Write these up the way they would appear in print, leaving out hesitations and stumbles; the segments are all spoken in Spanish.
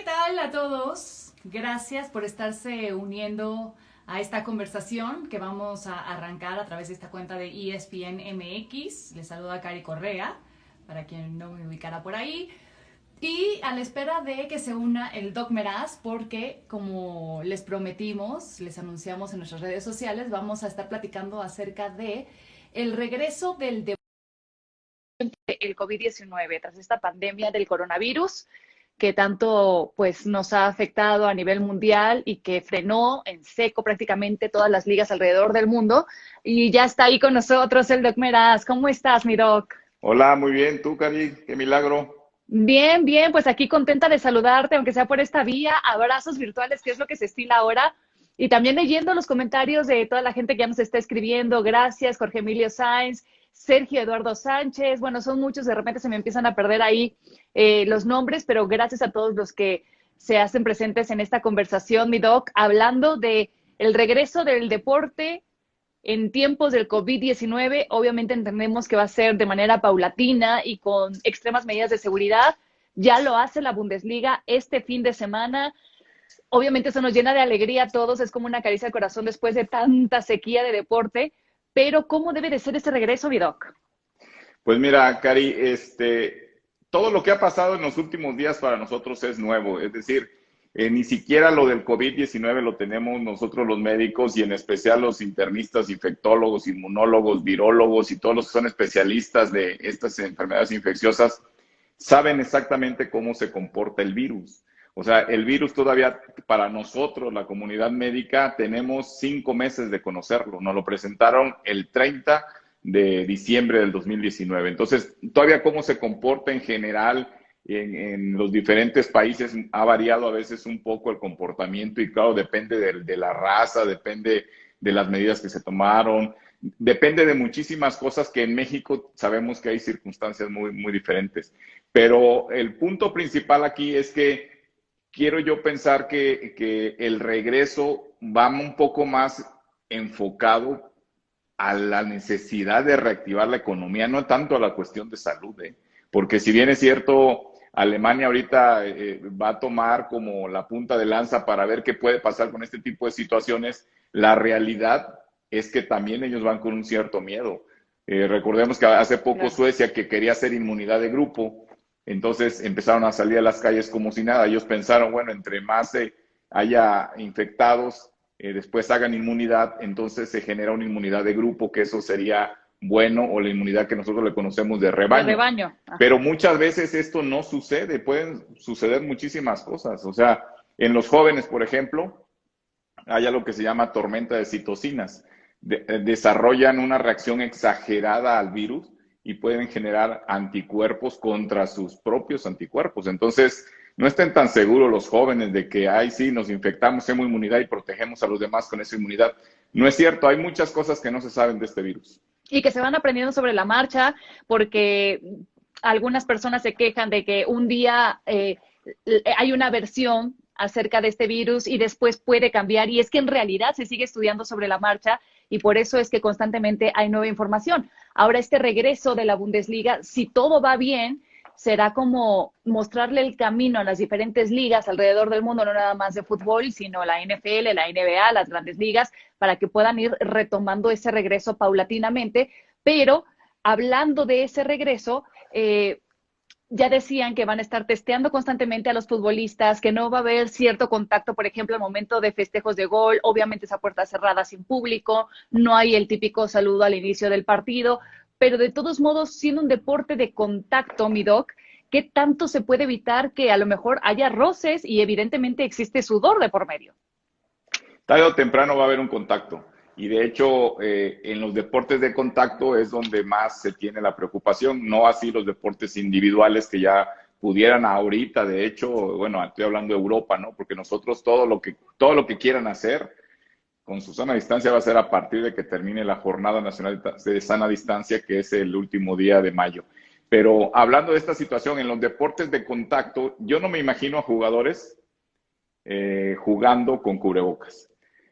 tal a todos? Gracias por estarse uniendo a esta conversación que vamos a arrancar a través de esta cuenta de ESPN MX. Les saluda Cari Correa, para quien no me ubicara por ahí. Y a la espera de que se una el Doc Meraz, porque como les prometimos, les anunciamos en nuestras redes sociales, vamos a estar platicando acerca de el regreso del el COVID-19 tras esta pandemia del coronavirus que tanto pues nos ha afectado a nivel mundial y que frenó en seco prácticamente todas las ligas alrededor del mundo. Y ya está ahí con nosotros el Doc Meraz. ¿Cómo estás, mi Doc? Hola, muy bien. ¿Tú, Cari? Qué milagro. Bien, bien, pues aquí contenta de saludarte, aunque sea por esta vía, abrazos virtuales, que es lo que se estila ahora, y también leyendo los comentarios de toda la gente que ya nos está escribiendo. Gracias, Jorge Emilio Sáenz, Sergio Eduardo Sánchez, bueno, son muchos, de repente se me empiezan a perder ahí los nombres, pero gracias a todos los que se hacen presentes en esta conversación, mi Doc, hablando de el regreso del deporte en tiempos del COVID-19. Obviamente entendemos que va a ser de manera paulatina y con extremas medidas de seguridad. Ya lo hace la Bundesliga este fin de semana. Obviamente eso nos llena de alegría a todos, es como una caricia al corazón después de tanta sequía de deporte, pero ¿cómo debe de ser ese regreso, Vidoc? Pues mira, Cari, todo lo que ha pasado en los últimos días para nosotros es nuevo. Es decir, ni siquiera lo del COVID-19 lo tenemos nosotros los médicos y en especial los internistas, infectólogos, inmunólogos, virólogos y todos los que son especialistas de estas enfermedades infecciosas saben exactamente cómo se comporta el virus. O sea, el virus todavía, para nosotros, la comunidad médica, tenemos 5 meses de conocerlo. Nos lo presentaron el 30 de diciembre del 2019. Entonces, todavía cómo se comporta en general en los diferentes países ha variado a veces un poco el comportamiento y claro, depende de la raza, depende de las medidas que se tomaron, depende de muchísimas cosas que en México sabemos que hay circunstancias muy, muy diferentes. Pero el punto principal aquí es que quiero yo pensar que el regreso va un poco más enfocado a la necesidad de reactivar la economía, no tanto a la cuestión de salud, ¿eh? Porque si bien es cierto, Alemania ahorita va a tomar como la punta de lanza para ver qué puede pasar con este tipo de situaciones, la realidad es que también ellos van con un cierto miedo. Recordemos que hace poco Claro. Suecia, que quería hacer inmunidad de grupo, entonces empezaron a salir a las calles como si nada. Ellos pensaron, bueno, entre más haya infectados, después hagan inmunidad, entonces se genera una inmunidad de grupo, que eso sería bueno, o la inmunidad que nosotros le conocemos de De rebaño. rebaño. Pero Ajá. muchas veces esto no sucede, pueden suceder muchísimas cosas. O sea, en los jóvenes, por ejemplo, hay algo que se llama tormenta de citocinas. Desarrollan una reacción exagerada al virus y pueden generar anticuerpos contra sus propios anticuerpos. Entonces, no estén tan seguros los jóvenes de que, ay, sí, nos infectamos, tenemos inmunidad y protegemos a los demás con esa inmunidad. No es cierto, hay muchas cosas que no se saben de este virus. Y que se van aprendiendo sobre la marcha, porque algunas personas se quejan de que un día hay una versión acerca de este virus y después puede cambiar, y es que en realidad se sigue estudiando sobre la marcha y por eso es que constantemente hay nueva información. Ahora este regreso de la Bundesliga, si todo va bien, será como mostrarle el camino a las diferentes ligas alrededor del mundo, no nada más de fútbol, sino la NFL, la NBA, las grandes ligas, para que puedan ir retomando ese regreso paulatinamente. Pero hablando de ese regreso, ya decían que van a estar testeando constantemente a los futbolistas, que no va a haber cierto contacto, por ejemplo, al momento de festejos de gol, obviamente esa puerta cerrada sin público, no hay el típico saludo al inicio del partido, pero de todos modos, siendo un deporte de contacto, mi Doc, ¿qué tanto se puede evitar que a lo mejor haya roces y evidentemente existe sudor de por medio? Tarde o temprano va a haber un contacto. Y de hecho, en los deportes de contacto es donde más se tiene la preocupación, no así los deportes individuales que ya pudieran ahorita, de hecho, bueno, estoy hablando de Europa, ¿no? Porque nosotros todo lo que quieran hacer con su sana distancia va a ser a partir de que termine la Jornada Nacional de Sana Distancia, que es el último día de mayo. Pero hablando de esta situación, en los deportes de contacto, yo no me imagino a jugadores jugando con cubrebocas.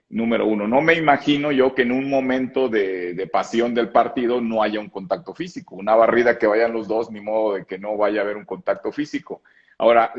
Número uno, no me imagino yo que en un momento de pasión del partido no haya un contacto físico. Una barrida que vayan los dos, ni modo de que no vaya a haber un contacto físico. Ahora,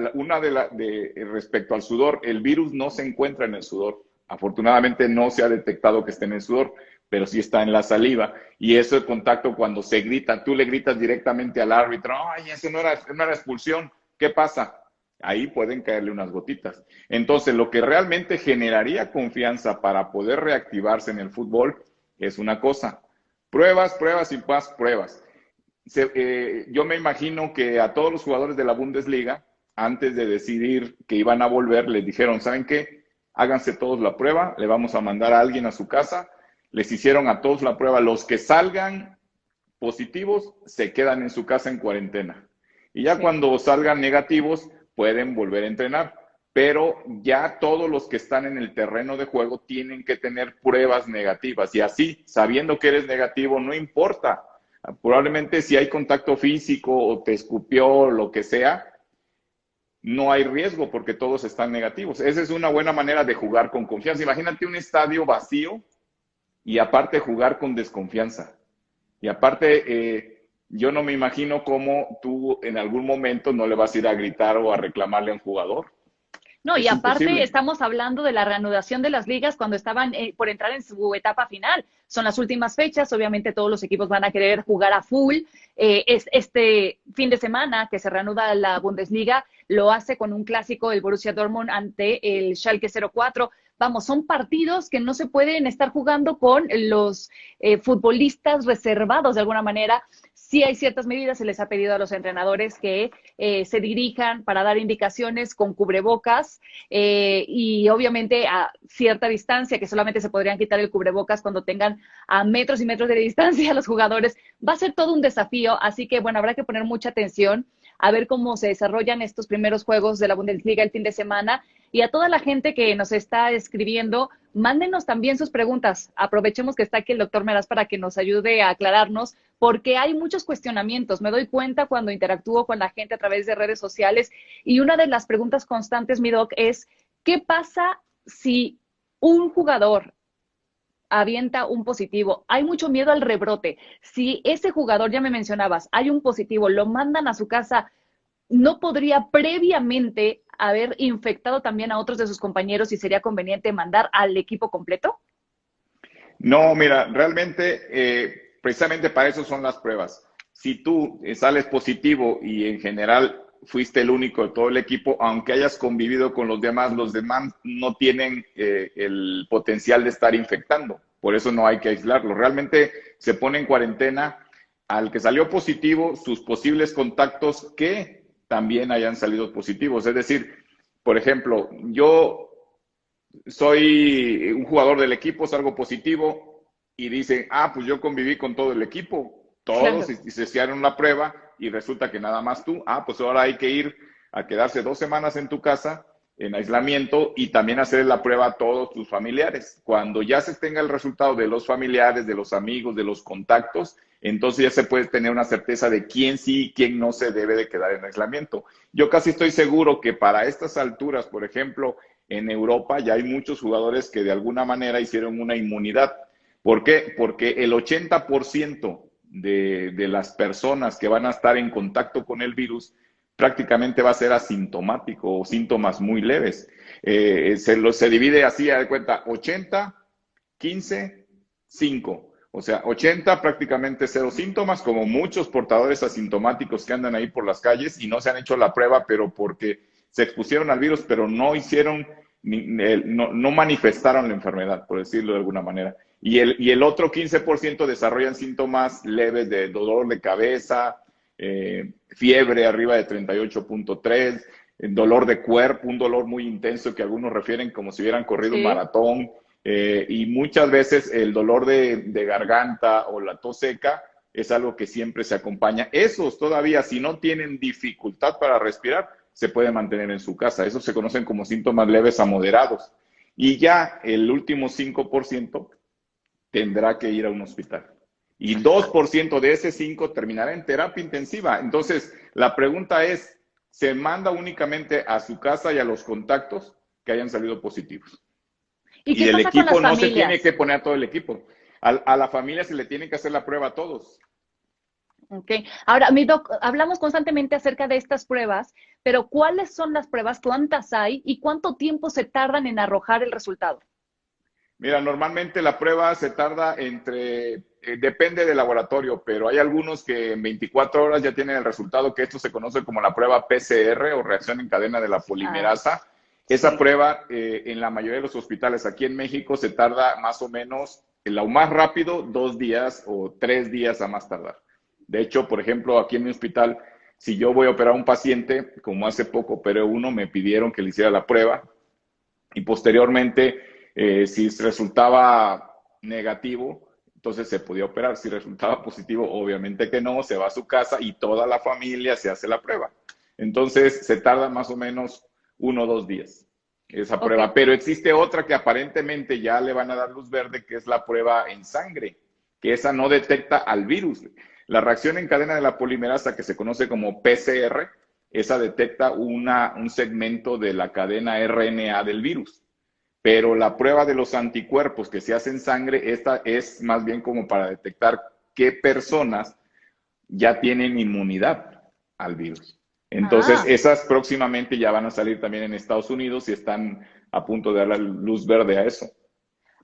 respecto al sudor, el virus no se encuentra en el sudor. Afortunadamente no se ha detectado que esté en el sudor, pero sí está en la saliva. Y eso de contacto cuando se grita, tú le gritas directamente al árbitro, ay, eso no era expulsión, ¿qué pasa? Ahí pueden caerle unas gotitas. Entonces, lo que realmente generaría confianza para poder reactivarse en el fútbol es una cosa, pruebas, pruebas y más pruebas. Yo me imagino que a todos los jugadores de la Bundesliga, antes de decidir que iban a volver, les dijeron, ¿saben qué? Háganse todos la prueba, le vamos a mandar a alguien a su casa, les hicieron a todos la prueba, los que salgan positivos se quedan en su casa en cuarentena. Y ya cuando salgan negativos, pueden volver a entrenar. Pero ya todos los que están en el terreno de juego tienen que tener pruebas negativas. Y así, sabiendo que eres negativo, no importa. Probablemente si hay contacto físico o te escupió, lo que sea, no hay riesgo porque todos están negativos. Esa es una buena manera de jugar con confianza. Imagínate un estadio vacío y aparte jugar con desconfianza. Y aparte, yo no me imagino cómo tú en algún momento no le vas a ir a gritar o a reclamarle a un jugador. No, y Es aparte imposible. estamos hablando de la reanudación de las ligas cuando estaban por entrar en su etapa final. Son las últimas fechas, obviamente todos los equipos van a querer jugar a full. Este fin de semana que se reanuda la Bundesliga lo hace con un clásico, el Borussia Dortmund ante el Schalke 04. Vamos, son partidos que no se pueden estar jugando con los futbolistas reservados de alguna manera. Sí hay ciertas medidas, se les ha pedido a los entrenadores que se dirijan para dar indicaciones con cubrebocas y obviamente a cierta distancia, que solamente se podrían quitar el cubrebocas cuando tengan a metros y metros de distancia a los jugadores. Va a ser todo un desafío, así que bueno, habrá que poner mucha atención a ver cómo se desarrollan estos primeros juegos de la Bundesliga el fin de semana. Y a toda la gente que nos está escribiendo, mándenos también sus preguntas. Aprovechemos que está aquí el doctor Meraz para que nos ayude a aclararnos, porque hay muchos cuestionamientos. Me doy cuenta cuando interactúo con la gente a través de redes sociales y una de las preguntas constantes, mi doc, es ¿qué pasa si un jugador avienta un positivo? Hay mucho miedo al rebrote. Si ese jugador, ya me mencionabas, hay un positivo, lo mandan a su casa, ¿no podría previamente haber infectado también a otros de sus compañeros y sería conveniente mandar al equipo completo? No, mira, realmente, precisamente para eso son las pruebas. Si tú sales positivo y en general fuiste el único de todo el equipo, aunque hayas convivido con los demás no tienen el potencial de estar infectando. Por eso no hay que aislarlo. Realmente se pone en cuarentena al que salió positivo, sus posibles contactos que también hayan salido positivos. Es decir, por ejemplo, yo soy un jugador del equipo, salgo positivo y dicen, pues yo conviví con todo el equipo, todos, Claro. y se hicieron la prueba y resulta que nada más tú, pues ahora hay que ir a quedarse 2 semanas en tu casa en aislamiento y también hacer la prueba a todos tus familiares. Cuando ya se tenga el resultado de los familiares, de los amigos, de los contactos, entonces ya se puede tener una certeza de quién sí y quién no se debe de quedar en aislamiento. Yo casi estoy seguro que para estas alturas, por ejemplo, en Europa ya hay muchos jugadores que de alguna manera hicieron una inmunidad. ¿Por qué? Porque el 80% de las personas que van a estar en contacto con el virus prácticamente va a ser asintomático o síntomas muy leves. Se divide así, a de cuenta, 80, 15, 5. O sea, 80 prácticamente cero síntomas, como muchos portadores asintomáticos que andan ahí por las calles y no se han hecho la prueba, pero porque se expusieron al virus, pero no hicieron, no manifestaron la enfermedad, por decirlo de alguna manera. Y el otro 15% desarrollan síntomas leves de dolor de cabeza, fiebre arriba de 38.3, dolor de cuerpo, un dolor muy intenso que algunos refieren como si hubieran corrido un Sí. maratón, y muchas veces el dolor de garganta o la tos seca es algo que siempre se acompaña. Esos todavía, si no tienen dificultad para respirar, se pueden mantener en su casa. Esos se conocen como síntomas leves a moderados. Y ya el último 5% tendrá que ir a un hospital. Y 2% de ese 5 terminará en terapia intensiva. Entonces, la pregunta es, ¿se manda únicamente a su casa y a los contactos que hayan salido positivos? ¿Y Y qué del pasa con equipo las no se tiene familias? que poner a todo el equipo. A la familia se le tiene que hacer la prueba a todos. Ok. Ahora, mi doc, hablamos constantemente acerca de estas pruebas, pero ¿cuáles son las pruebas? ¿Cuántas hay? ¿Y cuánto tiempo se tardan en arrojar el resultado? Mira, normalmente la prueba se tarda depende del laboratorio, pero hay algunos que en 24 horas ya tienen el resultado, que esto se conoce como la prueba PCR o reacción en cadena de la Ah, polimerasa. Esa sí. prueba en la mayoría de los hospitales aquí en México se tarda más o menos, en lo más rápido, 2 días o 3 días a más tardar. De hecho, por ejemplo, aquí en mi hospital, si yo voy a operar a un paciente, como hace poco operé uno, me pidieron que le hiciera la prueba y posteriormente, si resultaba negativo, entonces se podía operar. Si resultaba positivo, obviamente que no, se va a su casa y toda la familia se hace la prueba. Entonces se tarda más o menos 1 o 2 días esa Ok. prueba. Pero existe otra que aparentemente ya le van a dar luz verde, que es la prueba en sangre, que esa no detecta al virus. La reacción en cadena de la polimerasa, que se conoce como PCR, esa detecta un segmento de la cadena RNA del virus. Pero la prueba de los anticuerpos que se hace en sangre, esta es más bien como para detectar qué personas ya tienen inmunidad al virus. Entonces, Ah, esas próximamente ya van a salir también en Estados Unidos y están a punto de dar la luz verde a eso.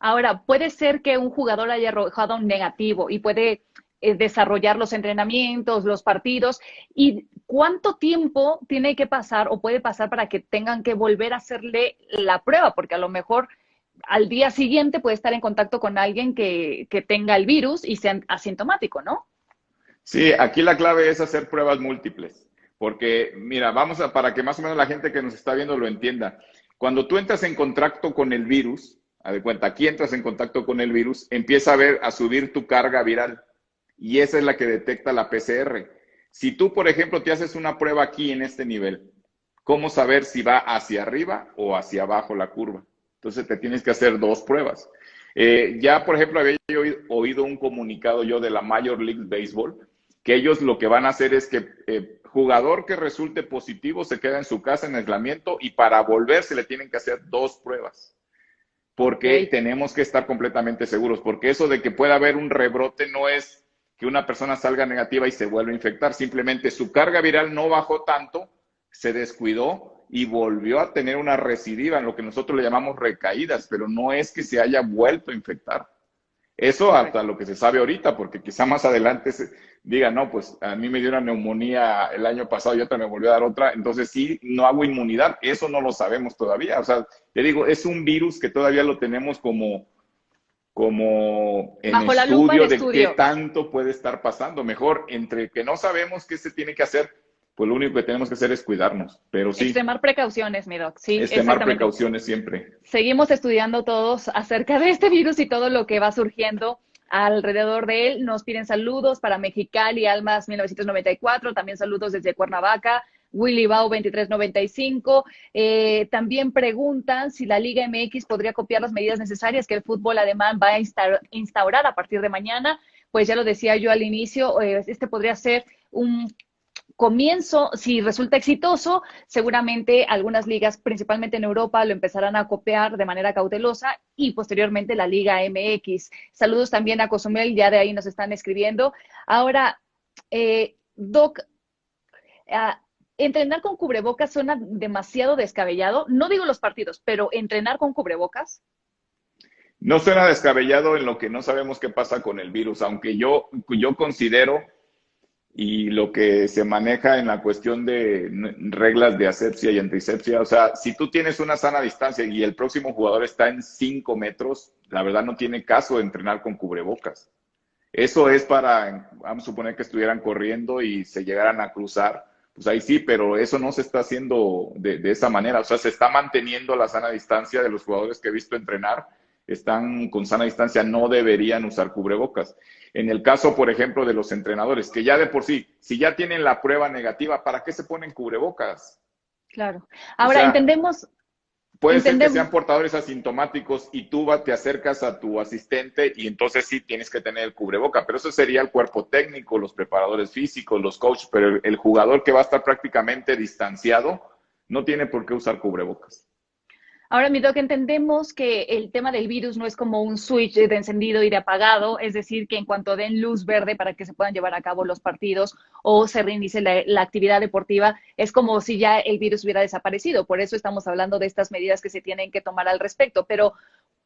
ahora, puede ser que un jugador haya arrojado un negativo y puede desarrollar los entrenamientos, los partidos. ¿Y cuánto tiempo tiene que pasar o puede pasar para que tengan que volver a hacerle la prueba? Porque a lo mejor al día siguiente puede estar en contacto con alguien que tenga el virus y sea asintomático, ¿no? Sí, aquí la clave es hacer pruebas múltiples, porque mira, para que más o menos la gente que nos está viendo lo entienda. Cuando tú entras en contacto con el virus, haz de cuenta, aquí entras en contacto con el virus, empieza a subir tu carga viral y esa es la que detecta la PCR. Si tú, por ejemplo, te haces una prueba aquí en este nivel, ¿cómo saber si va hacia arriba o hacia abajo la curva? Entonces te tienes que hacer dos pruebas. Ya, por ejemplo, había oído un comunicado yo de la Major League Baseball, que ellos lo que van a hacer es que jugador que resulte positivo se queda en su casa en aislamiento y para volver se le tienen que hacer dos pruebas, Ok, porque tenemos que estar completamente seguros, porque eso de que pueda haber un rebrote no es que una persona salga negativa y se vuelva a infectar, simplemente su carga viral no bajó tanto, se descuidó y volvió a tener una recidiva, en lo que nosotros le llamamos recaídas, pero no es que se haya vuelto a infectar. Eso hasta correcto. lo que se sabe ahorita, porque quizá más adelante se diga, no, pues a mí me dio una neumonía el año pasado y otra me volvió a dar otra, entonces sí, no hago inmunidad, eso no lo sabemos todavía. O sea, te digo, es un virus que todavía lo tenemos como en Bajo la lupa el estudio de qué estudio. tanto puede estar pasando. Mejor, entre que no sabemos qué se tiene que hacer, pues lo único que tenemos que hacer es cuidarnos. Pero sí, Extremar precauciones, mi doc. Sí, es tomar exactamente. precauciones siempre. Seguimos estudiando todos acerca de este virus y todo lo que va surgiendo alrededor de él. Nos piden saludos para Mexicali, Almas 1994, también saludos desde Cuernavaca, Willy Bau 2395. También preguntan si la Liga MX podría copiar las medidas necesarias que el fútbol alemán va a instaurar a partir de mañana. Pues ya lo decía yo al inicio, este podría ser un comienzo, si resulta exitoso, seguramente algunas ligas, principalmente en Europa, lo empezarán a copiar de manera cautelosa y posteriormente la Liga MX. Saludos también a Cozumel, ya de ahí nos están escribiendo. Ahora, Doc, entrenar con cubrebocas suena demasiado descabellado. No digo los partidos, pero entrenar con cubrebocas. No suena descabellado en lo que no sabemos qué pasa con el virus, aunque yo considero y lo que se maneja en la cuestión de reglas de asepsia y antisepsia. O sea, si tú tienes una sana distancia y el próximo jugador está en 5 metros, la verdad no tiene caso entrenar con cubrebocas. Eso es para, vamos a suponer que estuvieran corriendo y se llegaran a cruzar, pues ahí sí, pero eso no se está haciendo de esa manera. O sea, se está manteniendo la sana distancia de los jugadores que he visto entrenar, están con sana distancia, no deberían usar cubrebocas. En el caso, por ejemplo, de los entrenadores, que ya de por sí, si ya tienen la prueba negativa, ¿para qué se ponen cubrebocas? Claro. O Ahora sea, entendemos, puede ser que entendemos. sean portadores asintomáticos y tú te acercas a tu asistente y entonces sí tienes que tener el cubreboca, pero eso sería el cuerpo técnico, los preparadores físicos, los coaches, pero el jugador que va a estar prácticamente distanciado no tiene por qué usar cubrebocas. Ahora, mi doc, entendemos que el tema del virus no es como un switch de encendido y de apagado, es decir, que en cuanto den luz verde para que se puedan llevar a cabo los partidos o se reinicie la actividad deportiva, es como si ya el virus hubiera desaparecido. Por eso estamos hablando de estas medidas que se tienen que tomar al respecto. Pero,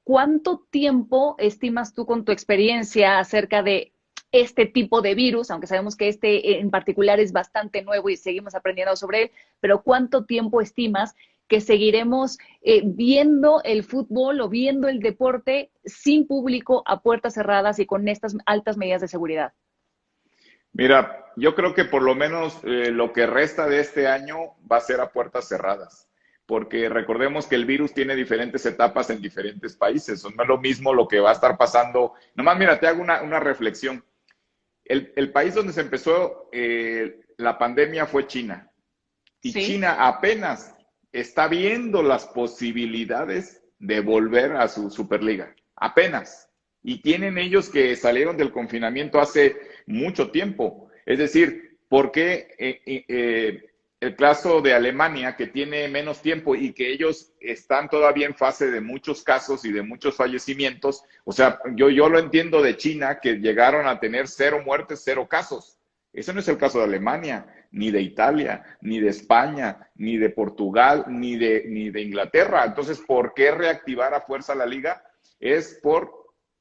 ¿cuánto tiempo estimas tú con tu experiencia acerca de este tipo de virus, aunque sabemos que este en particular es bastante nuevo y seguimos aprendiendo sobre él, pero cuánto tiempo estimas que seguiremos viendo el fútbol o viendo el deporte sin público, a puertas cerradas y con estas altas medidas de seguridad? Mira, yo creo que por lo menos lo que resta de este año va a ser a puertas cerradas, porque recordemos que el virus tiene diferentes etapas en diferentes países. No es lo mismo lo que va a estar pasando. Nomás, mira, te hago una reflexión. El país donde se empezó la pandemia fue China. Y Sí. China apenas está viendo las posibilidades de volver a su Superliga. Apenas. Y tienen ellos que salieron del confinamiento hace mucho tiempo. Es decir, ¿por qué el caso de Alemania, que tiene menos tiempo y que ellos están todavía en fase de muchos casos y de muchos fallecimientos? O sea, yo lo entiendo de China, que llegaron a tener 0 muertes, 0 casos. Ese no es el caso de Alemania, ni de Italia, ni de España, ni de Portugal, ni de Inglaterra. Entonces, ¿por qué reactivar a fuerza la liga? Es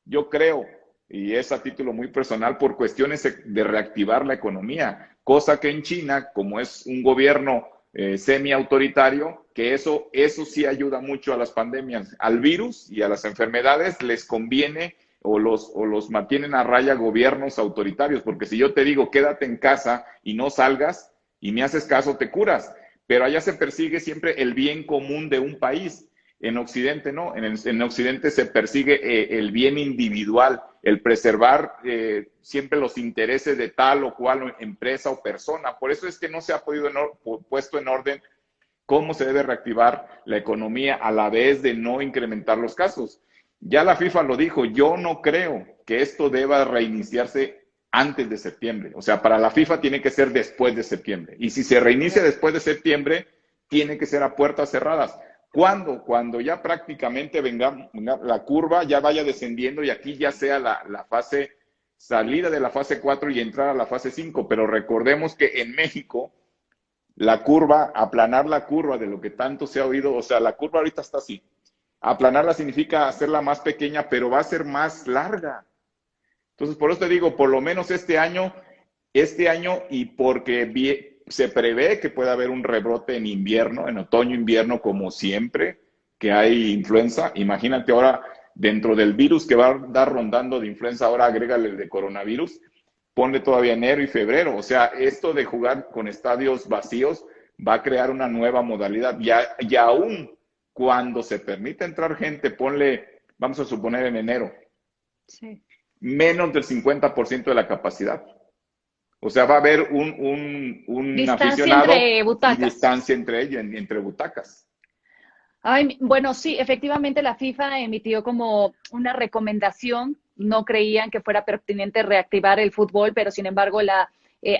yo creo, y es a título muy personal, por cuestiones de reactivar la economía, cosa que en China, como es un gobierno semi-autoritario, que eso sí ayuda mucho a las pandemias, al virus y a las enfermedades les conviene o los mantienen a raya gobiernos autoritarios, porque si yo te digo quédate en casa y no salgas y me haces caso, te curas, pero allá se persigue siempre el bien común de un país. En Occidente no, en Occidente se persigue el bien individual, el preservar siempre los intereses de tal o cual empresa o persona. Por eso es que no se ha puesto en orden cómo se debe reactivar la economía a la vez de no incrementar los casos. Ya la FIFA lo dijo, yo no creo que esto deba reiniciarse antes de septiembre. O sea, para la FIFA tiene que ser después de septiembre. Y si se reinicia después de septiembre, tiene que ser a puertas cerradas. ¿Cuándo? Cuando ya prácticamente venga la curva, ya vaya descendiendo y aquí ya sea la fase salida de la fase 4 y entrar a la fase 5. Pero recordemos que en México la curva, aplanar la curva de lo que tanto se ha oído, o sea, la curva ahorita está así. Aplanarla significa hacerla más pequeña, pero va a ser más larga. Entonces, por eso te digo, por lo menos este año y porque se prevé que pueda haber un rebrote en invierno, en otoño-invierno, como siempre, que hay influenza. Imagínate ahora, dentro del virus que va a andar rondando de influenza, ahora agrégale el de coronavirus, ponle todavía enero y febrero. O sea, esto de jugar con estadios vacíos va a crear una nueva modalidad. Y aún cuando se permita entrar gente, ponle, vamos a suponer en enero, Sí. menos del 50% de la capacidad. O sea, va a haber un Distancia aficionado entre y butacas. distancia entre ellos, entre butacas. Ay, bueno, sí, efectivamente la FIFA emitió como una recomendación. No creían que fuera pertinente reactivar el fútbol, pero sin embargo,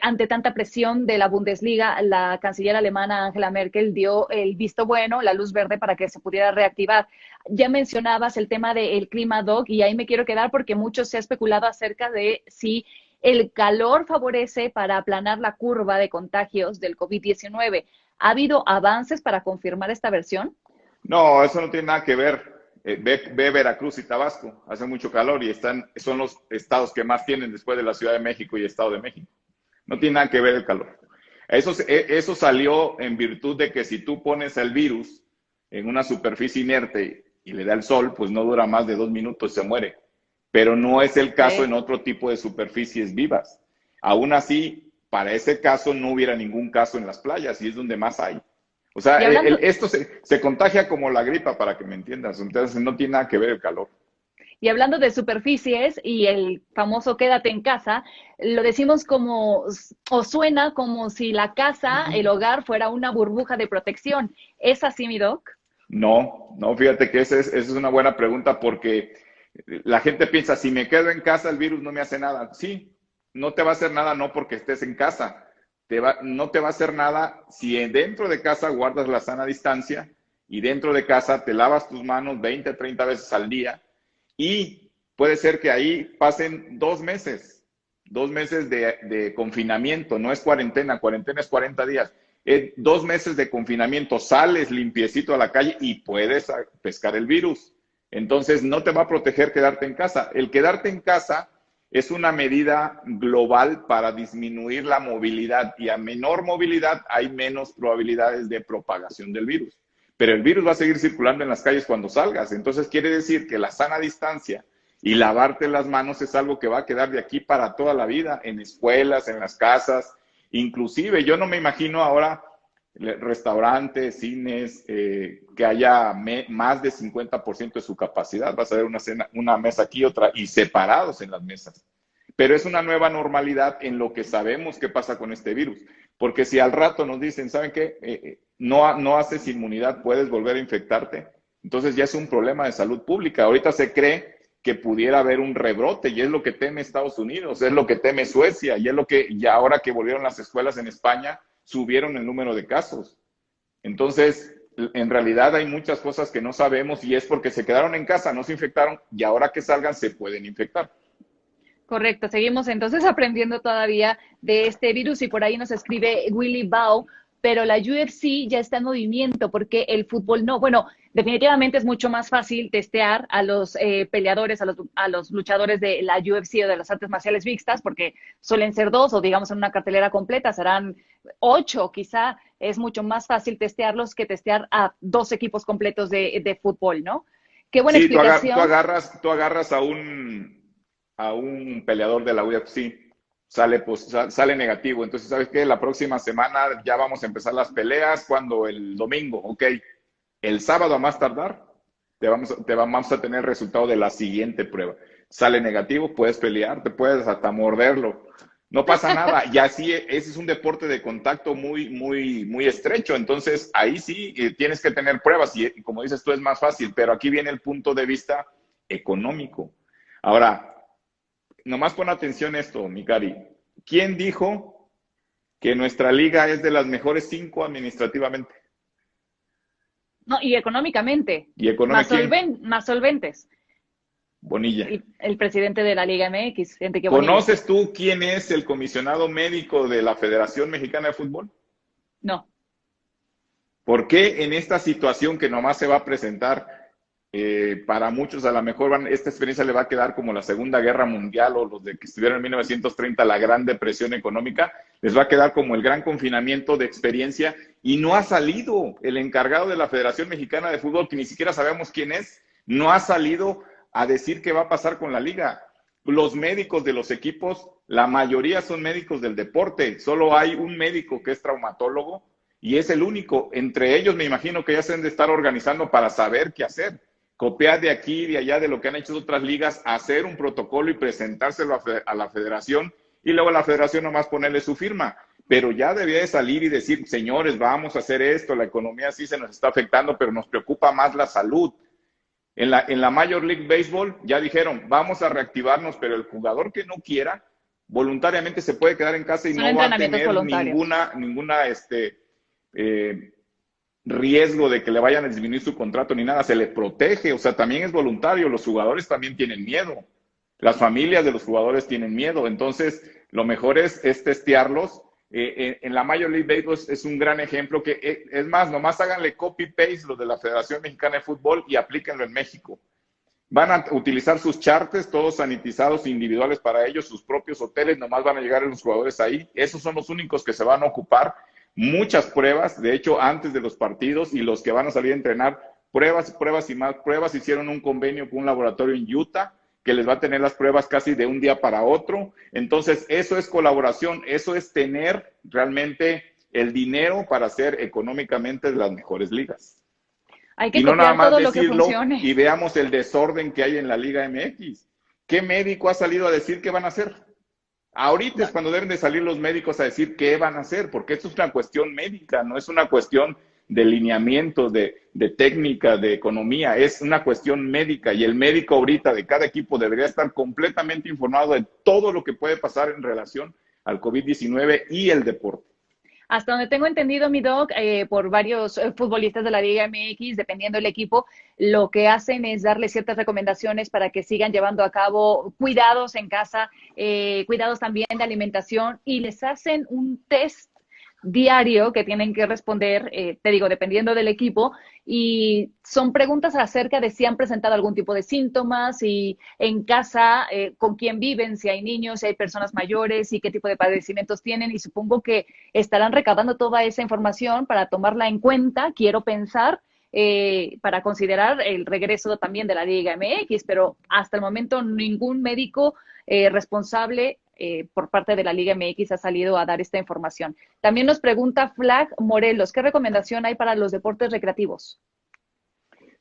ante tanta presión de la Bundesliga, la canciller alemana Angela Merkel dio el visto bueno, la luz verde para que se pudiera reactivar. Ya mencionabas el tema del clima, Doc, y ahí me quiero quedar porque mucho se ha especulado acerca de si el calor favorece para aplanar la curva de contagios del COVID-19. ¿Ha habido avances para confirmar esta versión? No, eso no tiene nada que ver. Ve Veracruz y Tabasco, hace mucho calor y son los estados que más tienen después de la Ciudad de México y Estado de México. No tiene nada que ver el calor. Eso salió en virtud de que si tú pones el virus en una superficie inerte y le da el sol, pues no dura más de 2 minutos y se muere. Pero no es el caso en Okay. otro tipo de superficies vivas. Aún así, para ese caso no hubiera ningún caso en las playas y es donde más hay. O sea, Y hablando, esto se contagia como la gripa, para que me entiendas. Entonces no tiene nada que ver el calor. y hablando de superficies y el famoso quédate en casa, lo decimos como, o suena como si la casa, el hogar, fuera una burbuja de protección. ¿Es así, mi doc? No, no, fíjate que esa es una buena pregunta porque la gente piensa, si me quedo en casa, el virus no me hace nada. Sí, no te va a hacer nada, no porque estés en casa. No te va a hacer nada si dentro de casa guardas la sana distancia y dentro de casa te lavas tus manos 20, 30 veces al día y puede ser que ahí pasen 2 meses de confinamiento, no es cuarentena, cuarentena es 40 días. 2 meses de confinamiento, sales limpiecito a la calle y puedes pescar el virus. Entonces no te va a proteger quedarte en casa. El quedarte en casa es una medida global para disminuir la movilidad y a menor movilidad hay menos probabilidades de propagación del virus. Pero el virus va a seguir circulando en las calles cuando salgas. Entonces quiere decir que la sana distancia y lavarte las manos es algo que va a quedar de aquí para toda la vida, en escuelas, en las casas. Inclusive yo no me imagino ahora restaurantes, cines, que haya más de 50% de su capacidad. Vas a ver una mesa aquí, otra, y separados en las mesas. Pero es una nueva normalidad en lo que sabemos que pasa con este virus. Porque si al rato nos dicen, ¿saben qué? No haces inmunidad, puedes volver a infectarte. Entonces ya es un problema de salud pública. Ahorita se cree que pudiera haber un rebrote y es lo que teme Estados Unidos, es lo que teme Suecia y es lo que ya ahora que volvieron las escuelas en España, subieron el número de casos. Entonces, en realidad hay muchas cosas que no sabemos y es porque se quedaron en casa, no se infectaron y ahora que salgan se pueden infectar. Correcto, seguimos entonces aprendiendo todavía de este virus y por ahí nos escribe Willy Bao, pero la UFC ya está en movimiento porque el fútbol no. Bueno, definitivamente es mucho más fácil testear a los peleadores, a los luchadores de la UFC o de las artes marciales mixtas, porque suelen ser 2 o digamos en una cartelera completa serán 8, quizá es mucho más fácil testearlos que testear a 2 equipos completos de fútbol, ¿no? Qué buena explicación. Tú agarras a un peleador de la UFC, sale negativo. Entonces, ¿sabes qué? La próxima semana ya vamos a empezar las peleas. ¿Cuándo? El domingo. Ok. El sábado a más tardar, vamos a tener el resultado de la siguiente prueba. Sale negativo, puedes pelear, te puedes hasta morderlo. No pasa nada. Y así, ese es un deporte de contacto muy, muy, muy estrecho. Entonces, ahí sí tienes que tener pruebas. Y como dices tú, es más fácil. Pero aquí viene el punto de vista económico. Ahora, nomás pon atención a esto, mi Cari. ¿Quién dijo que nuestra liga es de las mejores 5 administrativamente? No, y económicamente. ¿Y económicamente? Más solventes. Bonilla. El presidente de la Liga MX, Enrique Bonilla. ¿Conoces tú quién es el comisionado médico de la Federación Mexicana de Fútbol? No. ¿Por qué en esta situación que nomás se va a presentar, para muchos a lo mejor esta experiencia le va a quedar como la Segunda Guerra Mundial o los de que estuvieron en 1930, la Gran Depresión Económica, les va a quedar como el gran confinamiento de experiencia y no ha salido el encargado de la Federación Mexicana de Fútbol, que ni siquiera sabemos quién es, no ha salido a decir qué va a pasar con la liga. Los médicos de los equipos, la mayoría son médicos del deporte, solo hay un médico que es traumatólogo y es el único. Entre ellos me imagino que ya se han de estar organizando para saber qué hacer. Copiar de aquí y de allá de lo que han hecho otras ligas, hacer un protocolo y presentárselo a la federación y luego a la federación nomás ponerle su firma. Pero ya debía de salir y decir, señores, vamos a hacer esto, la economía sí se nos está afectando, pero nos preocupa más la salud. En la Major League Baseball ya dijeron, vamos a reactivarnos, pero el jugador que no quiera, voluntariamente se puede quedar en casa y no va a tener ninguna riesgo de que le vayan a disminuir su contrato ni nada, se le protege, o sea, también es voluntario, los jugadores también tienen miedo, las familias de los jugadores tienen miedo, entonces lo mejor es testearlos. En la Major League Baseball es un gran ejemplo que, es más, nomás háganle copy-paste lo de la Federación Mexicana de Fútbol y aplíquenlo en México. Van a utilizar sus charters, todos sanitizados individuales para ellos, sus propios hoteles, nomás van a llegar los jugadores ahí, esos son los únicos que se van a ocupar. Muchas pruebas, de hecho, antes de los partidos y los que van a salir a entrenar, pruebas y más pruebas. Hicieron un convenio con un laboratorio en Utah que les va a tener las pruebas casi de un día para otro. Entonces, eso es colaboración, eso es tener realmente el dinero para hacer económicamente las mejores ligas. Hay que copiar todo lo que funcione. Y veamos el desorden que hay en la Liga MX. ¿Qué médico ha salido a decir qué van a hacer? Ahorita es cuando deben de salir los médicos a decir qué van a hacer, porque esto es una cuestión médica, no es una cuestión de lineamientos, de técnica, de economía, es una cuestión médica y el médico ahorita de cada equipo debería estar completamente informado de todo lo que puede pasar en relación al COVID-19 y el deporte. Hasta donde tengo entendido, mi doc, por varios futbolistas de la Liga MX, dependiendo del equipo, lo que hacen es darle ciertas recomendaciones para que sigan llevando a cabo cuidados en casa, cuidados también de alimentación, y les hacen un test diario que tienen que responder, te digo, dependiendo del equipo, y son preguntas acerca de si han presentado algún tipo de síntomas, y en casa, con quién viven, si hay niños, si hay personas mayores y qué tipo de padecimientos tienen, y supongo que estarán recabando toda esa información para tomarla en cuenta, quiero pensar, para considerar el regreso también de la Liga MX, pero hasta el momento ningún médico responsable por parte de la Liga MX ha salido a dar esta información. También nos pregunta Flag Morelos, ¿qué recomendación hay para los deportes recreativos?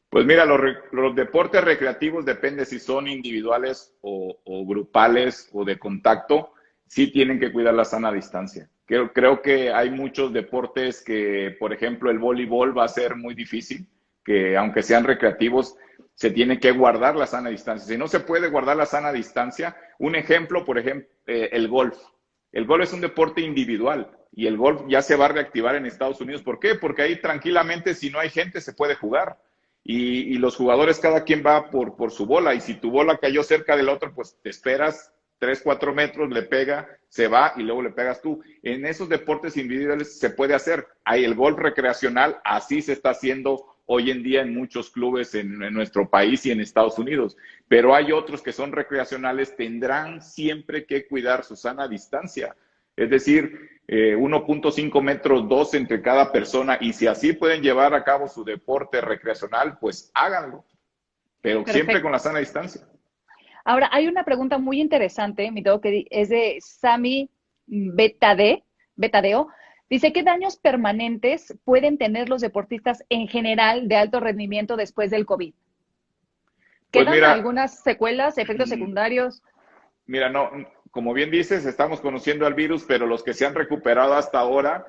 Pues mira, los deportes recreativos depende si son individuales o grupales o de contacto, sí tienen que cuidar la sana distancia. Creo que hay muchos deportes que, por ejemplo, el voleibol va a ser muy difícil, que aunque sean recreativos, se tiene que guardar la sana distancia. Si no se puede guardar la sana distancia, un ejemplo, por ejemplo, el golf. El golf es un deporte individual y el golf ya se va a reactivar en Estados Unidos. ¿Por qué? Porque ahí tranquilamente, si no hay gente, se puede jugar. Y los jugadores, cada quien va por su bola. Y si tu bola cayó cerca del otro, pues te esperas 3, 4 metros, le pega, se va y luego le pegas tú. En esos deportes individuales se puede hacer. Hay el golf recreacional, así se está haciendo hoy en día en muchos clubes en nuestro país y en Estados Unidos. Pero hay otros que son recreacionales, tendrán siempre que cuidar su sana distancia. Es decir, 1.5 metros, 2 entre cada persona, y si así pueden llevar a cabo su deporte recreacional, pues háganlo, pero siempre Perfecto. con la sana distancia. Ahora, hay una pregunta muy interesante, mi doc, que es de Sami Betadeo. Dice, ¿qué daños permanentes pueden tener los deportistas en general de alto rendimiento después del COVID? Pues ¿Quedan mira, algunas secuelas, efectos secundarios? mira, no, como bien dices, estamos conociendo al virus, pero los que se han recuperado hasta ahora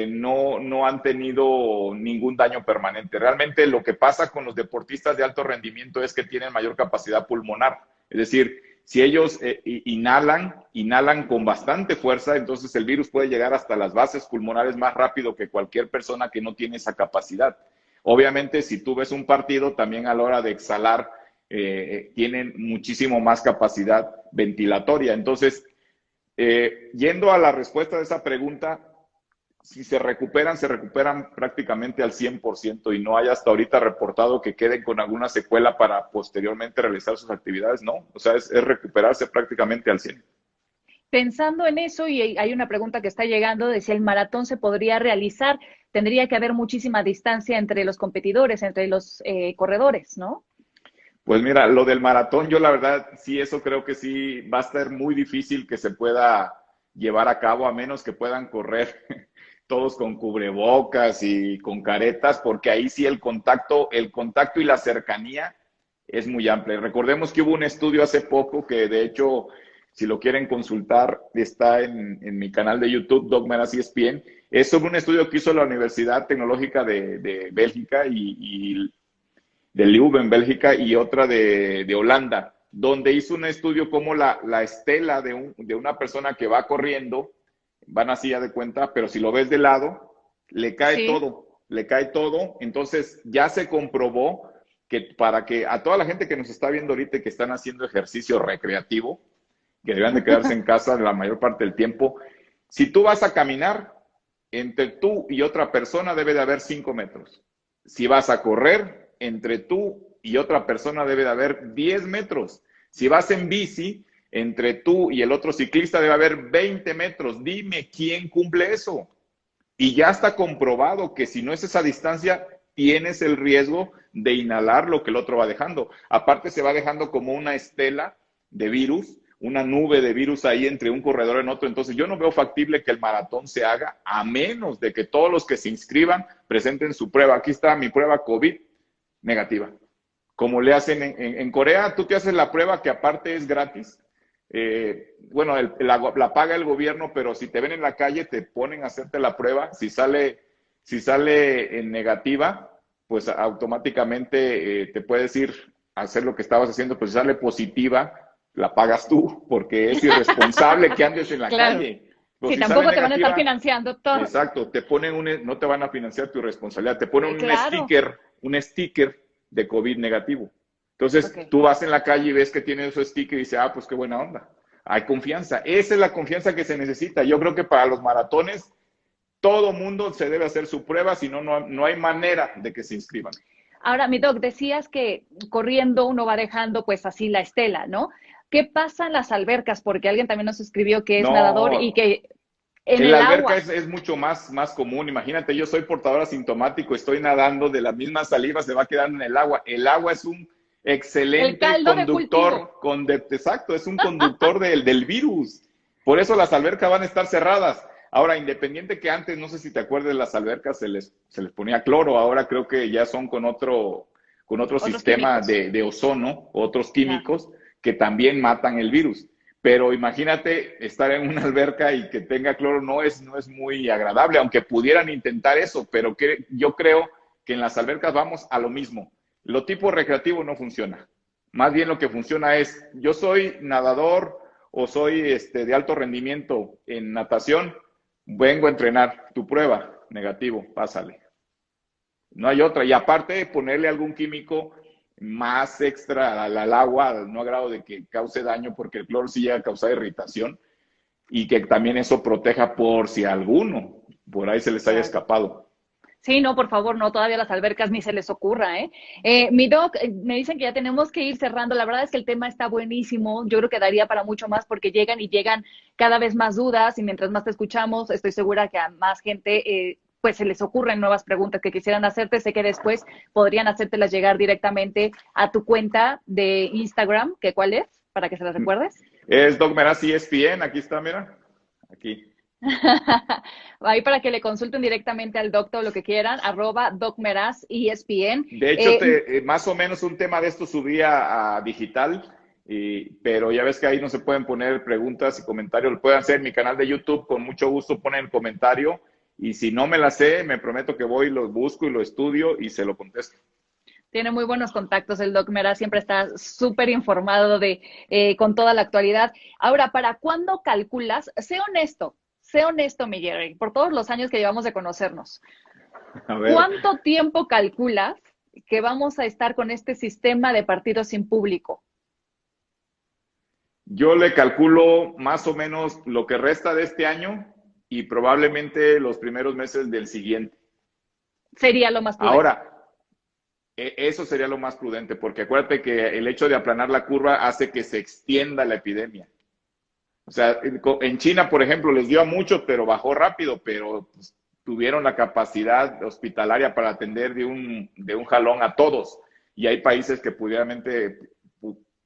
no han tenido ningún daño permanente. Realmente lo que pasa con los deportistas de alto rendimiento es que tienen mayor capacidad pulmonar. Es decir, si ellos inhalan con bastante fuerza, entonces el virus puede llegar hasta las bases pulmonares más rápido que cualquier persona que no tiene esa capacidad. Obviamente, si tú ves un partido, también a la hora de exhalar, tienen muchísimo más capacidad ventilatoria. Entonces, yendo a la respuesta de esa pregunta, si se recuperan prácticamente al 100% y no hay hasta ahorita reportado que queden con alguna secuela para posteriormente realizar sus actividades, no. O sea, es recuperarse prácticamente al 100%. Pensando en eso, y hay una pregunta que está llegando de si el maratón se podría realizar, tendría que haber muchísima distancia entre los competidores, entre los corredores, ¿no? Pues mira, lo del maratón, yo la verdad, sí, eso creo que sí va a estar muy difícil que se pueda llevar a cabo, a menos que puedan correr todos con cubrebocas y con caretas, porque ahí sí el contacto y la cercanía es muy amplia. Recordemos que hubo un estudio hace poco que, de hecho, si lo quieren consultar, está en mi canal de YouTube, Dogmaras ESPN. Es sobre un estudio que hizo la Universidad Tecnológica de Bélgica y de Leuven, en Bélgica, y otra de Holanda, donde hizo un estudio como la estela de una persona que va corriendo, van así ya de cuenta, pero si lo ves de lado, Sí. le cae todo. Entonces ya se comprobó que para que a toda la gente que nos está viendo ahorita y que están haciendo ejercicio recreativo, que deberían de quedarse en casa la mayor parte del tiempo, si tú vas a caminar, entre tú y otra persona debe de haber 5 metros. Si vas a correr, entre tú y otra persona debe de haber 10 metros. Si vas en bici, entre tú y el otro ciclista debe haber 20 metros. Dime quién cumple eso. Y ya está comprobado que si no es esa distancia, tienes el riesgo de inhalar lo que el otro va dejando. Aparte, se va dejando como una estela de virus, una nube de virus ahí entre un corredor y otro. Entonces, yo no veo factible que el maratón se haga a menos de que todos los que se inscriban presenten su prueba. Aquí está mi prueba COVID negativa. Como le hacen en Corea, tú te haces la prueba que aparte es gratis. Bueno, la paga el gobierno, pero si te ven en la calle te ponen a hacerte la prueba. Si sale en negativa, pues automáticamente te puedes ir a hacer lo que estabas haciendo, pues si sale positiva, la pagas tú, porque es irresponsable que andes en la Claro. calle. Pues Sí, si sale tampoco te van a estar negativa, financiando todo. exacto, te ponen no te van a financiar tu responsabilidad, te ponen Claro. un sticker de COVID negativo. Entonces, Ok. tú vas en la calle y ves que tiene su sticker y dices, ah, pues qué buena onda. Hay confianza. Esa es la confianza que se necesita. Yo creo que para los maratones, todo mundo se debe hacer su prueba, si no, no hay manera de que se inscriban. Ahora, mi doc, decías que corriendo uno va dejando pues así la estela, ¿no? ¿Qué pasa en las albercas? Porque alguien también nos escribió que es nadador y No, que en en la el alberca agua, es mucho más común. Imagínate, yo soy portador asintomático, estoy nadando, de la misma saliva se va quedando en el agua. El agua es un el excelente caldo de cultivo. conductor, exacto, es un conductor del virus. Por eso las albercas van a estar cerradas. Ahora, independiente que antes, no sé si te acuerdas, las albercas se les ponía cloro, ahora creo que ya son con otro Otros sistema químicos. de ozono, otros Ya. químicos que también matan el virus. Pero imagínate estar en una alberca y que tenga cloro, no es muy agradable, aunque pudieran intentar eso, pero yo creo que en las albercas vamos a lo mismo. Lo tipo recreativo no funciona. Más bien lo que funciona es, yo soy nadador o soy de alto rendimiento en natación, vengo a entrenar. Tu prueba, negativo, pásale. No hay otra. Y aparte, ponerle algún químico más extra al agua, no a grado de que cause daño, porque el cloro sí llega a causar irritación y que también eso proteja por si alguno por ahí se les haya Claro. escapado. Sí, no, por favor, no, todavía las albercas ni se les ocurra, ¿eh? Mi doc, me dicen que ya tenemos que ir cerrando. La verdad es que el tema está buenísimo. Yo creo que daría para mucho más porque llegan y llegan cada vez más dudas y mientras más te escuchamos, estoy segura que a más gente pues se les ocurren nuevas preguntas que quisieran hacerte. Sé que después podrían hacértelas llegar directamente a tu cuenta de Instagram, que cuál es, para que se las recuerdes. Es Doc Meraz ESPN, aquí está, mira, aquí. Ahí para que le consulten directamente al doctor lo que quieran, @docmeraz ESPN. De hecho, más o menos un tema de esto subí a digital, pero ya ves que ahí no se pueden poner preguntas y comentarios, lo pueden hacer en mi canal de YouTube, con mucho gusto ponen el comentario, y si no me la sé, me prometo que voy, lo busco y lo estudio y se lo contesto. Tiene muy buenos contactos el Doc Meraz, siempre está súper informado con toda la actualidad. Ahora, ¿para cuándo calculas? Sé honesto, mi Jerry, por todos los años que llevamos de conocernos. A ver, ¿Cuánto tiempo calculas que vamos a estar con este sistema de partidos sin público? yo le calculo más o menos lo que resta de este año y probablemente los primeros meses del siguiente. Sería lo más prudente. Ahora, eso sería lo más prudente, porque acuérdate que el hecho de aplanar la curva hace que se extienda la epidemia. O sea, en China, por ejemplo, les dio a muchos, pero bajó rápido, pero pues, tuvieron la capacidad hospitalaria para atender de un jalón a todos. Y hay países que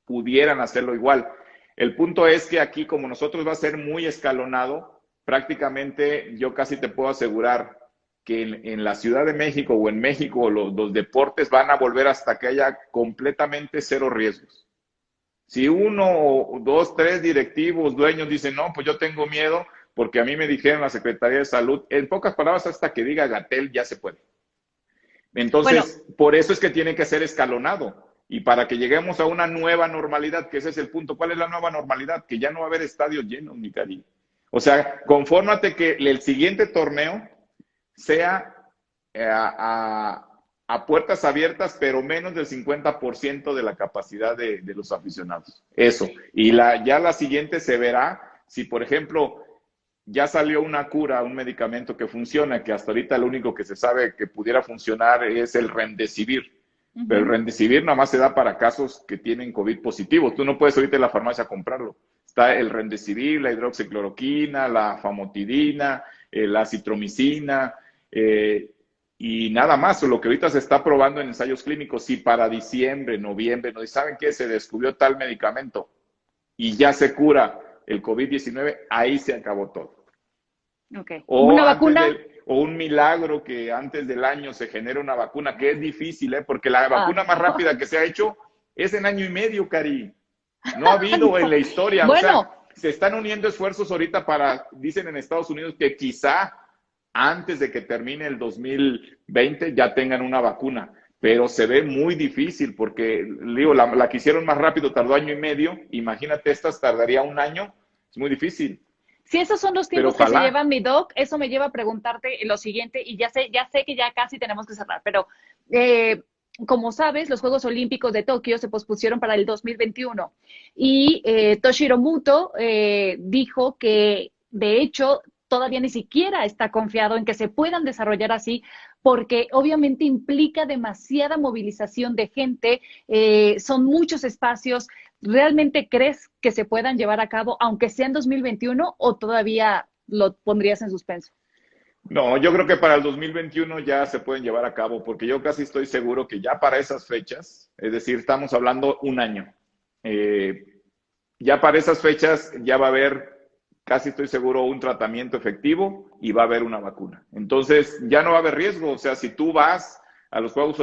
pudieran hacerlo igual. El punto es que aquí, como nosotros va a ser muy escalonado, prácticamente yo casi te puedo asegurar que en la Ciudad de México o en México los deportes van a volver hasta que haya completamente cero riesgos. Si uno, dos, tres directivos, dueños dicen, no, pues yo tengo miedo porque a mí me dijeron la Secretaría de Salud, en pocas palabras, hasta que diga Gatel ya se puede. Bueno, Entonces, por eso es que tiene que ser escalonado. Y para que lleguemos a una nueva normalidad, que ese es el punto. ¿Cuál es la nueva normalidad? Que ya no va a haber estadios llenos, mi cariño. O sea, confórmate que el siguiente torneo sea a puertas abiertas, pero menos del 50% de la capacidad de los aficionados. Eso. Y ya la siguiente se verá si, por ejemplo, ya salió una cura, un medicamento que funciona, que hasta ahorita lo único que se sabe que pudiera funcionar es el Remdesivir. Pero el Remdesivir nada más se da para casos que tienen COVID positivo. Tú no puedes ahorita en la farmacia comprarlo. Está el Remdesivir, la hidroxicloroquina, la famotidina, la citromicina, y nada más. Lo que ahorita se está probando en ensayos clínicos, si para diciembre, noviembre, no saben qué, se descubrió tal medicamento y ya se cura el COVID-19, ahí se acabó todo. ok. O, ¿Una vacuna? o un milagro que antes del año se genere una vacuna, que es difícil, porque la Ah. vacuna más rápida que se ha hecho es en año y medio, Cari. No ha habido en la historia. O Bueno, sea, se están uniendo esfuerzos ahorita dicen en Estados Unidos que quizá antes de que termine el 2020 ya tengan una vacuna. Pero se ve muy difícil porque, digo, la que hicieron más rápido tardó año y medio. Imagínate, estas tardaría un año. Es muy difícil. Si esos son los Pero tiempos que se ojalá. llevan, mi doc, eso me lleva a preguntarte lo siguiente, y ya sé que ya casi tenemos que cerrar, pero eh, como sabes, los Juegos Olímpicos de Tokio se pospusieron para el 2021 y Toshiro Muto dijo que, de hecho, todavía ni siquiera está confiado en que se puedan desarrollar así, porque obviamente implica demasiada movilización de gente, son muchos espacios. ¿Realmente crees que se puedan llevar a cabo, aunque sea en 2021, o todavía lo pondrías en suspenso? No, yo creo que para el 2021 ya se pueden llevar a cabo, porque yo casi estoy seguro que ya para esas fechas, es decir, estamos hablando un año, eh, ya para esas fechas ya va a haber, casi estoy seguro, un tratamiento efectivo y va a haber una vacuna. Entonces ya no va a haber riesgo. O sea, si tú vas a los Juegos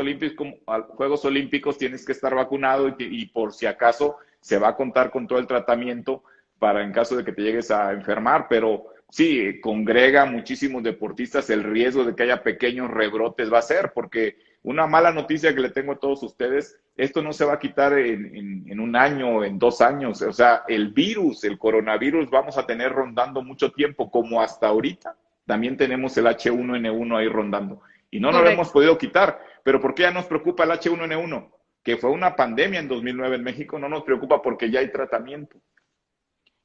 Olímpicos tienes que estar vacunado y por si acaso se va a contar con todo el tratamiento para en caso de que te llegues a enfermar. Pero sí, congrega muchísimos deportistas, el riesgo de que haya pequeños rebrotes va a ser, porque una mala noticia que le tengo a todos ustedes, esto no se va a quitar en un año, en 2 años. O sea, el virus, el coronavirus, vamos a tener rondando mucho tiempo, como hasta ahorita. También tenemos el H1N1 ahí rondando. Y no nos lo hemos Correcto. podido quitar. Pero ¿por qué ya nos preocupa el H1N1? Que fue una pandemia en 2009 en México, no nos preocupa porque ya hay tratamiento y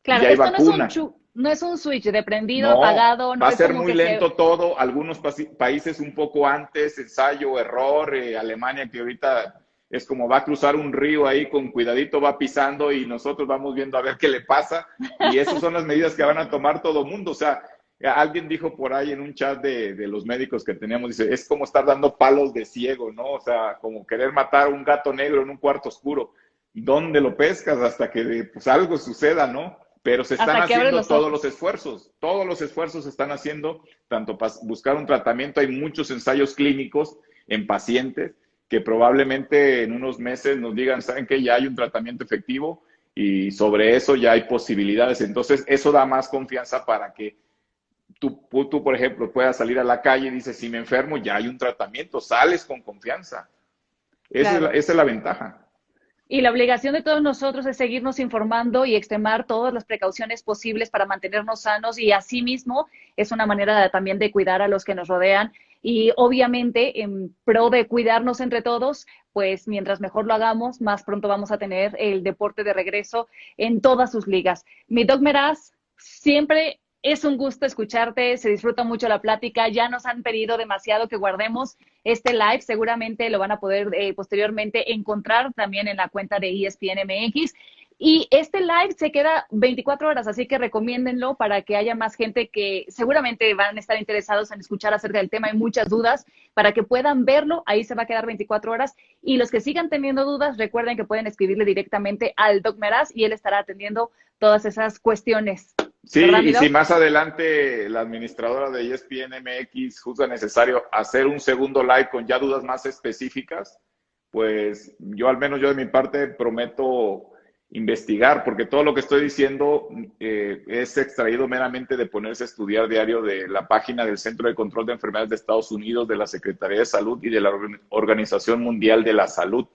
Claro, ya hay esto vacuna. no es un switch de prendido, No, apagado, va no a es ser como muy que se... lento todo. Algunos países un poco antes, ensayo, error. Alemania, que ahorita es como va a cruzar un río ahí, con cuidadito va pisando y nosotros vamos viendo a ver qué le pasa. Y esas son las medidas que van a tomar todo mundo. O sea, alguien dijo por ahí en un chat de los médicos que teníamos, dice, es como estar dando palos de ciego, ¿no? O sea, como querer matar a un gato negro en un cuarto oscuro. ¿Dónde lo pescas? Hasta que pues algo suceda, ¿no? Pero se están hasta que abres haciendo los ojos. todos los esfuerzos se están haciendo, tanto para buscar un tratamiento, hay muchos ensayos clínicos en pacientes que probablemente en unos meses nos digan, ¿saben qué? Ya hay un tratamiento efectivo y sobre eso ya hay posibilidades. Entonces, eso da más confianza para que tú, por ejemplo, puedas salir a la calle y dices, si me enfermo, ya hay un tratamiento, sales con confianza. Claro. Esa es la ventaja. Y la obligación de todos nosotros es seguirnos informando y extremar todas las precauciones posibles para mantenernos sanos, y asimismo es una manera también de cuidar a los que nos rodean, y obviamente en pro de cuidarnos entre todos, pues mientras mejor lo hagamos, más pronto vamos a tener el deporte de regreso en todas sus ligas. Mi Doc Meraz, siempre es un gusto escucharte, se disfruta mucho la plática, ya nos han pedido demasiado que guardemos este live, seguramente lo van a poder posteriormente encontrar también en la cuenta de ESPN MX. Y este live se queda 24 horas, así que recomiéndenlo para que haya más gente que seguramente van a estar interesados en escuchar acerca del tema. Hay muchas dudas, para que puedan verlo, ahí se va a quedar 24 horas. Y los que sigan teniendo dudas, recuerden que pueden escribirle directamente al Doc Meraz y él estará atendiendo todas esas cuestiones. Sí, ¿Verdad, mi y si Doc? más adelante la administradora de ESPN MX juzga necesario hacer un segundo live con ya dudas más específicas, pues yo al menos yo de mi parte prometo investigar, porque todo lo que estoy diciendo es extraído meramente de ponerse a estudiar diario de la página del Centro de Control de Enfermedades de Estados Unidos, de la Secretaría de Salud y de la Organización Mundial de la Salud,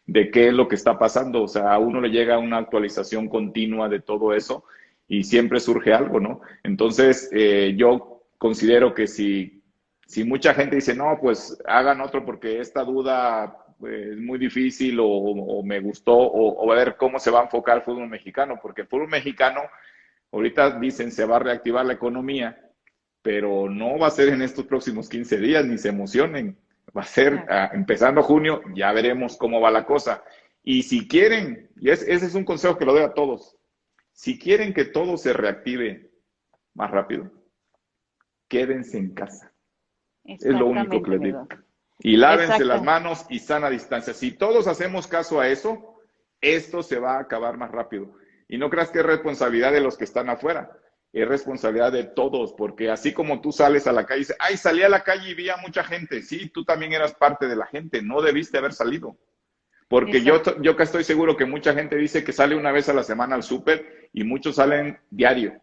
de qué es lo que está pasando. O sea, a uno le llega una actualización continua de todo eso y siempre surge algo, ¿no? Entonces, yo considero que si mucha gente dice, no, pues hagan otro porque esta duda pues, es muy difícil o me gustó, o a ver cómo se va a enfocar el fútbol mexicano, porque el fútbol mexicano, ahorita dicen, se va a reactivar la economía, pero no va a ser en estos próximos 15 días, ni se emocionen. Va a ser empezando junio, ya veremos cómo va la cosa. Y si quieren, ese es un consejo que lo doy a todos, si quieren que todo se reactive más rápido, quédense en casa. Es lo único que Exactamente, les mi digo. Doc. Y lávense las Exacto. manos y sana distancia. Si todos hacemos caso a eso, esto se va a acabar más rápido. Y no creas que es responsabilidad de los que están afuera, es responsabilidad de todos, porque así como tú sales a la calle y dices, ay, salí a la calle y vi a mucha gente. Sí, tú también eras parte de la gente, no debiste haber salido. Porque Exacto. yo que estoy seguro que mucha gente dice que sale una vez a la semana al súper y muchos salen diario.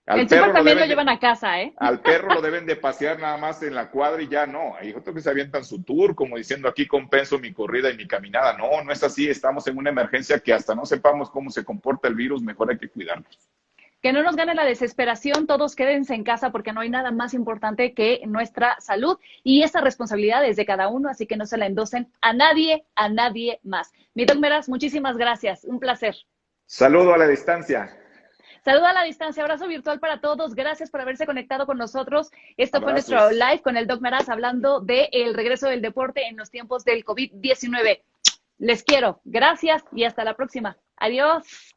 Al El súper perro lo también lo deben llevan de, a casa, ¿eh? al perro lo deben de pasear nada más en la cuadra y ya no. Hay otros que se avientan su tour, como diciendo aquí compenso mi corrida y mi caminada. No, no es así. Estamos en una emergencia que hasta no sepamos cómo se comporta el virus, mejor hay que cuidarnos. Que no nos gane la desesperación, todos quédense en casa porque no hay nada más importante que nuestra salud y esa responsabilidad es de cada uno, así que no se la endosen a nadie más. Mi Doc Meraz, muchísimas gracias, un placer. Saludo a la distancia. Saludo a la distancia, abrazo virtual para todos, gracias por haberse conectado con nosotros. Esto fue nuestro Abrazos. live con el Doc Meraz hablando del regreso del deporte en los tiempos del COVID-19. Les quiero, gracias y hasta la próxima. Adiós.